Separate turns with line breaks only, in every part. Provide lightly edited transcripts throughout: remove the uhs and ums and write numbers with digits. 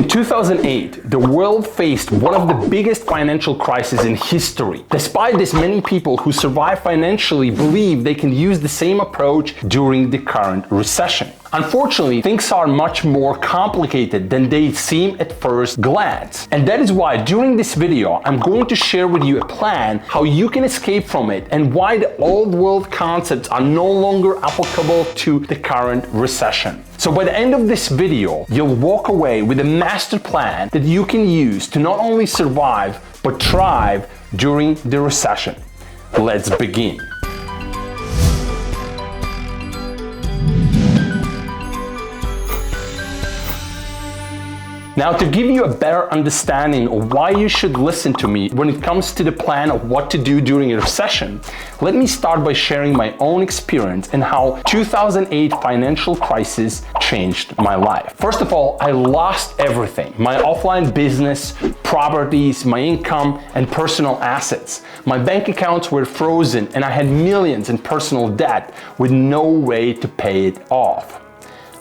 In 2008, the world faced one of the biggest financial crises in history. Despite this, many people who survived financially believe they can use the same approach during the current recession. Unfortunately, things are much more complicated than they seem at first glance. And that is why during this video, I'm going to share with you a plan how you can escape from it and why the old world concepts are no longer applicable to the current recession. So by the end of this video, you'll walk away with a master plan that you can use to not only survive, but thrive during the recession. Let's begin. Now, to give you a better understanding of why you should listen to me when it comes to the plan of what to do during a recession, let me start by sharing my own experience and how 2008 financial crisis changed my life. First of all, I lost everything: my offline business, properties, my income, and personal assets. My bank accounts were frozen and I had millions in personal debt with no way to pay it off.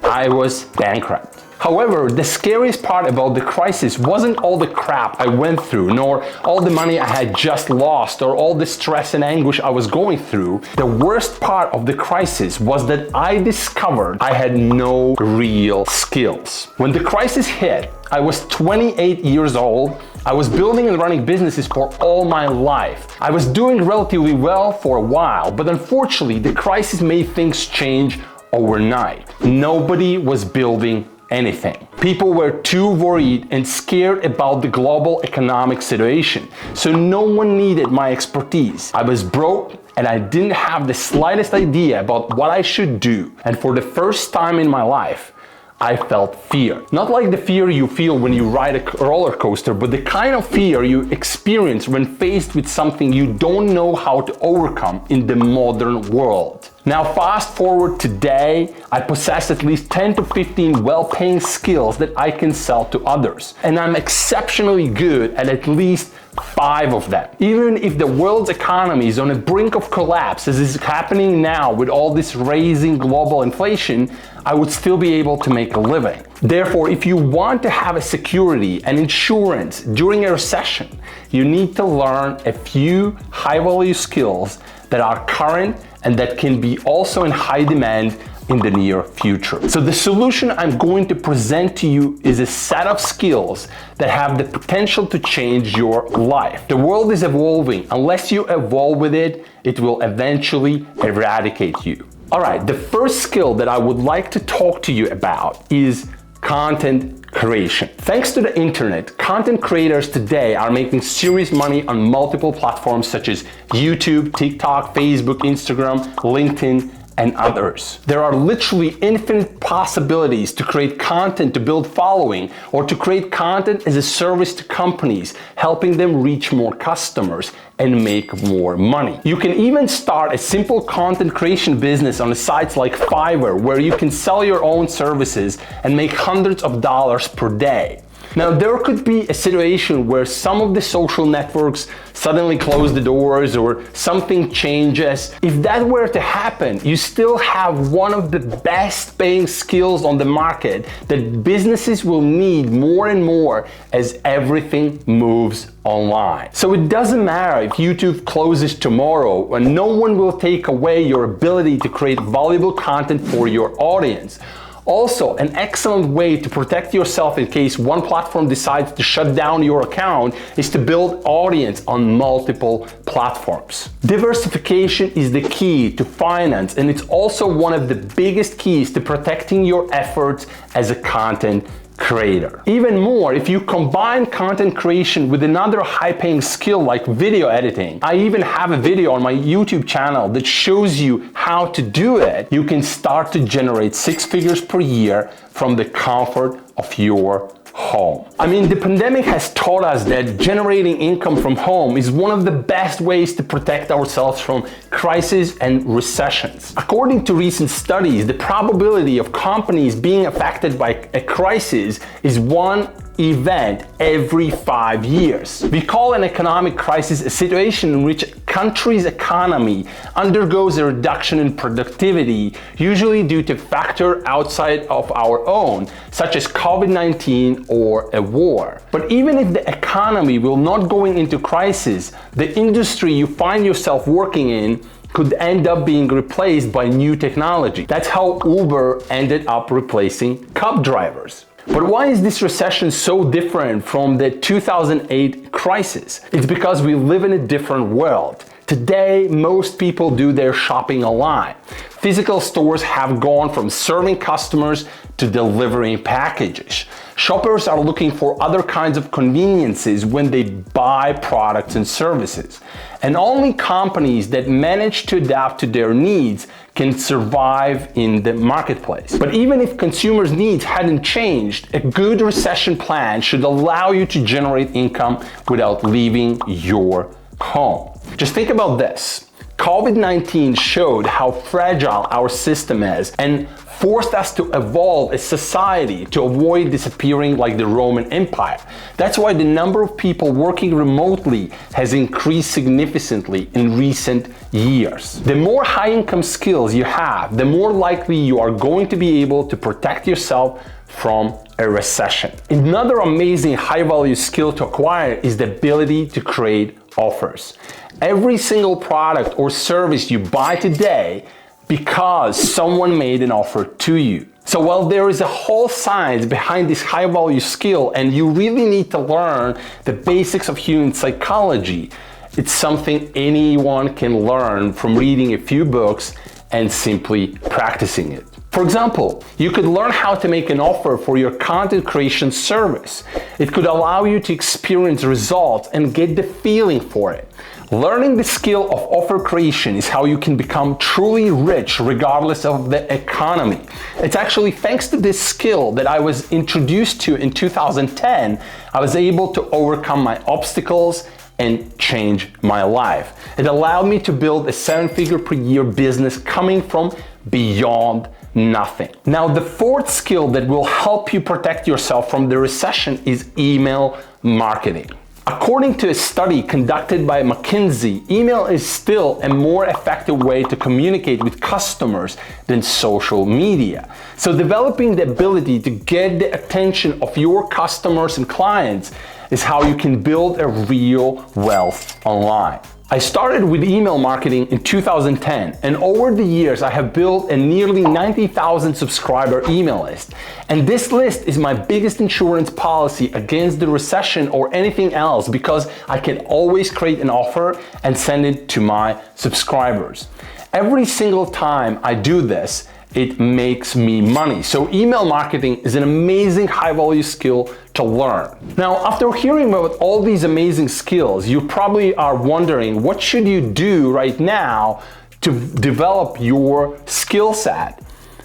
I was bankrupt. However, the scariest part about the crisis wasn't all the crap I went through, nor all the money I had just lost, or all the stress and anguish I was going through. The worst part of the crisis was that I discovered I had no real skills. When the crisis hit, I was 28 years old. I was building and running businesses for all my life. I was doing relatively well for a while, but unfortunately, the crisis made things change overnight. Nobody was building anything. People were too worried and scared about the global economic situation, so no one needed my expertise. I was broke and I didn't have the slightest idea about what I should do. And for the first time in my life, I felt fear. Not like the fear you feel when you ride a roller coaster, but the kind of fear you experience when faced with something you don't know how to overcome in the modern world. Now, fast forward today, I possess at least 10 to 15 well-paying skills that I can sell to others. And I'm exceptionally good at least 5 of them. Even if the world's economy is on the brink of collapse, as is happening now with all this rising global inflation, I would still be able to make a living. Therefore, if you want to have a security and insurance during a recession, you need to learn a few high-value skills that are current and that can be also in high demand in the near future. So the solution I'm going to present to you is a set of skills that have the potential to change your life. The world is evolving. Unless you evolve with it, it will eventually eradicate you. All right, the first skill that I would like to talk to you about is content creation. Thanks to the internet, content creators today are making serious money on multiple platforms such as YouTube, TikTok, Facebook, Instagram, LinkedIn, and others. There are literally infinite possibilities to create content to build following, or to create content as a service to companies, helping them reach more customers and make more money. You can even start a simple content creation business on sites like Fiverr, where you can sell your own services and make hundreds of dollars per day. Now, there could be a situation where some of the social networks suddenly close the doors or something changes. If that were to happen, you still have one of the best paying skills on the market that businesses will need more and more as everything moves online. So it doesn't matter if YouTube closes tomorrow, and no one will take away your ability to create valuable content for your audience. Also, an excellent way to protect yourself in case one platform decides to shut down your account is to build audience on multiple platforms. Diversification is the key to finance, and it's also one of the biggest keys to protecting your efforts as a content creator. Even more, if you combine content creation with another high-paying skill like video editing, I even have a video on my YouTube channel that shows you how to do it, you can start to generate 6 figures per year from the comfort of your home. I mean, the pandemic has taught us that generating income from home is one of the best ways to protect ourselves from crises and recessions. According to recent studies, the probability of companies being affected by a crisis is 1 event every 5 years. We call an economic crisis a situation in which a country's economy undergoes a reduction in productivity, usually due to a factor outside of our own, such as COVID-19 or a war. But even if the economy will not go into crisis, the industry you find yourself working in could end up being replaced by new technology. That's how Uber ended up replacing cab drivers. But why is this recession so different from the 2008 crisis? It's because we live in a different world. Today, most people do their shopping online. Physical stores have gone from serving customers to delivering packages. Shoppers are looking for other kinds of conveniences when they buy products and services. And only companies that manage to adapt to their needs can survive in the marketplace. But even if consumers' needs hadn't changed, a good recession plan should allow you to generate income without leaving your home. Just think about this. COVID-19 showed how fragile our system is and forced us to evolve as society to avoid disappearing like the Roman Empire. That's why the number of people working remotely has increased significantly in recent years. The more high-income skills you have, the more likely you are going to be able to protect yourself from a recession. Another amazing high-value skill to acquire is the ability to create offers. Every single product or service you buy today because someone made an offer to you. So while there is a whole science behind this high value skill and you really need to learn the basics of human psychology, it's something anyone can learn from reading a few books and simply practicing it. For example, you could learn how to make an offer for your content creation service. It could allow you to experience results and get the feeling for it. Learning the skill of offer creation is how you can become truly rich regardless of the economy. It's actually thanks to this skill that I was introduced to in 2010, I was able to overcome my obstacles and change my life. It allowed me to build a 7-figure per year business coming from beyond nothing. Now, the fourth skill that will help you protect yourself from the recession is email marketing. According to a study conducted by McKinsey, email is still a more effective way to communicate with customers than social media. So developing the ability to get the attention of your customers and clients is how you can build a real wealth online. I started with email marketing in 2010, and over the years I have built a nearly 90,000 subscriber email list. And this list is my biggest insurance policy against the recession or anything else, because I can always create an offer and send it to my subscribers. Every single time I do this, it makes me money. So email marketing is an amazing high-value skill to learn. Now, after hearing about all these amazing skills, you probably are wondering, what should you do right now to develop your skill set?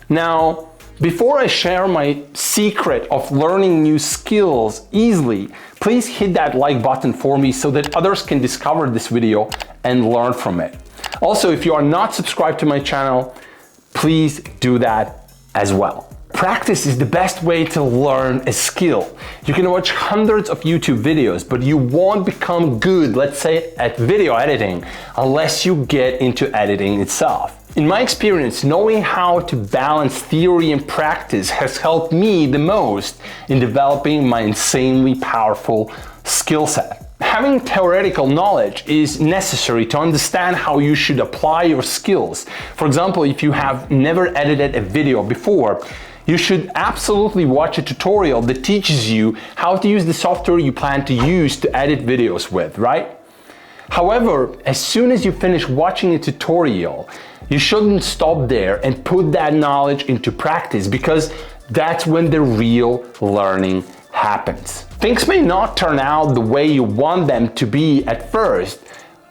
Now, before I share my secret of learning new skills easily, please hit that like button for me so that others can discover this video and learn from it. Also, if you are not subscribed to my channel, please do that as well. Practice is the best way to learn a skill. You can watch hundreds of YouTube videos, but you won't become good, let's say, at video editing unless you get into editing itself. In my experience, knowing how to balance theory and practice has helped me the most in developing my insanely powerful skill set. Having theoretical knowledge is necessary to understand how you should apply your skills. For example, if you have never edited a video before, you should absolutely watch a tutorial that teaches you how to use the software you plan to use to edit videos with, right? However, as soon as you finish watching a tutorial, you shouldn't stop there and put that knowledge into practice, because that's when the real learning happens. Things may not turn out the way you want them to be at first,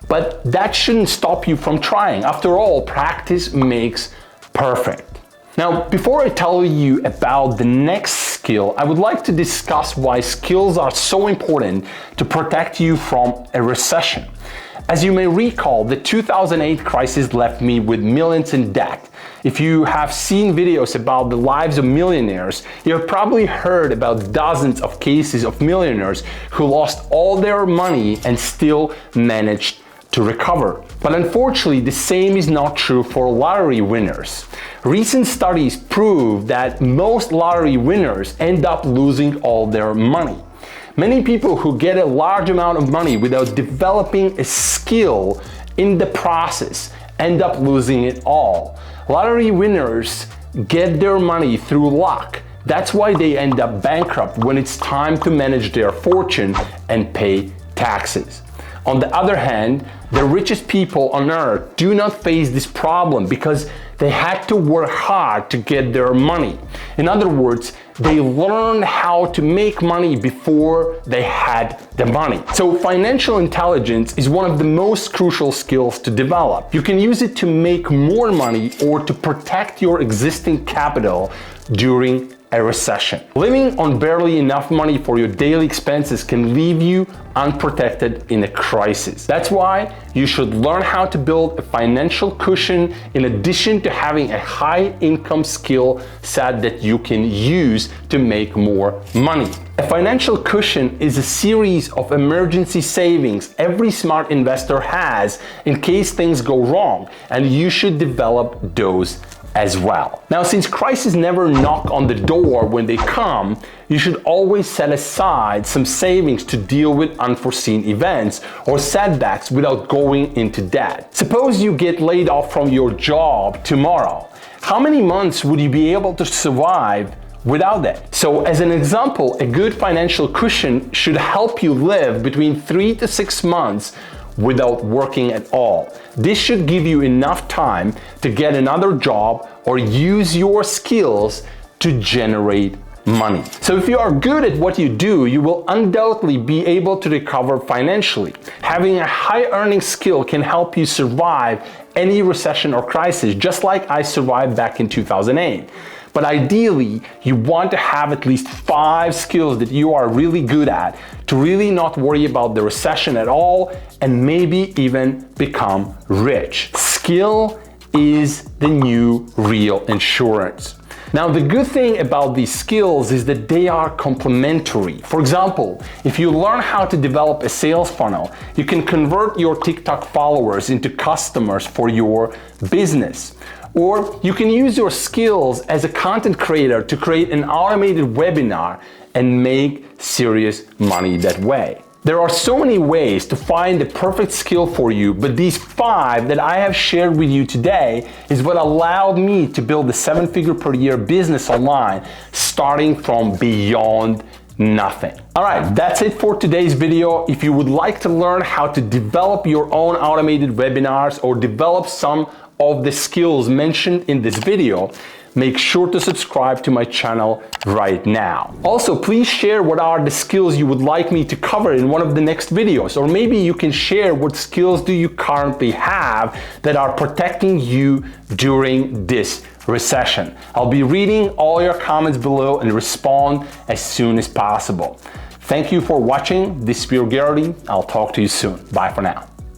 but that shouldn't stop you from trying. After all, practice makes perfect. Now, before I tell you about the next skill, I would like to discuss why skills are so important to protect you from a recession. As you may recall, the 2008 crisis left me with millions in debt. If you have seen videos about the lives of millionaires, you have probably heard about dozens of cases of millionaires who lost all their money and still managed to recover. But unfortunately, the same is not true for lottery winners. Recent studies prove that most lottery winners end up losing all their money. Many people who get a large amount of money without developing a skill in the process end up losing it all. Lottery winners get their money through luck. That's why they end up bankrupt when it's time to manage their fortune and pay taxes. On the other hand, the richest people on earth do not face this problem because they had to work hard to get their money. In other words, they learned how to make money before they had the money. So financial intelligence is one of the most crucial skills to develop. You can use it to make more money or to protect your existing capital during a recession. Living on barely enough money for your daily expenses can leave you unprotected in a crisis. That's why you should learn how to build a financial cushion in addition to having a high income skill set that you can use to make more money. A financial cushion is a series of emergency savings every smart investor has in case things go wrong, and you should develop those as well. Now, since crises never knock on the door when they come, you should always set aside some savings to deal with unforeseen events or setbacks without going into debt. Suppose you get laid off from your job tomorrow. How many months would you be able to survive without that? So as an example, a good financial cushion should help you live between 3 to 6 months without working at all. This should give you enough time to get another job or use your skills to generate money. So if you are good at what you do, you will undoubtedly be able to recover financially. Having a high earning skill can help you survive any recession or crisis, just like I survived back in 2008. But ideally, you want to have at least 5 skills that you are really good at to really not worry about the recession at all and maybe even become rich. Skill is the new real insurance. Now, the good thing about these skills is that they are complementary. For example, if you learn how to develop a sales funnel, you can convert your TikTok followers into customers for your business. Or you can use your skills as a content creator to create an automated webinar and make serious money that way. There are so many ways to find the perfect skill for you, but these 5 that I have shared with you today is what allowed me to build a 7-figure per year business online, starting from beyond nothing. All right, that's it for today's video. If you would like to learn how to develop your own automated webinars or develop some of the skills mentioned in this video, make sure to subscribe to my channel right now. Also, please share what are the skills you would like me to cover in one of the next videos, or maybe you can share what skills do you currently have that are protecting you during this recession. I'll be reading all your comments below and respond as soon as possible. Thank you for watching. This is Garrity. I'll talk to you soon. Bye for now.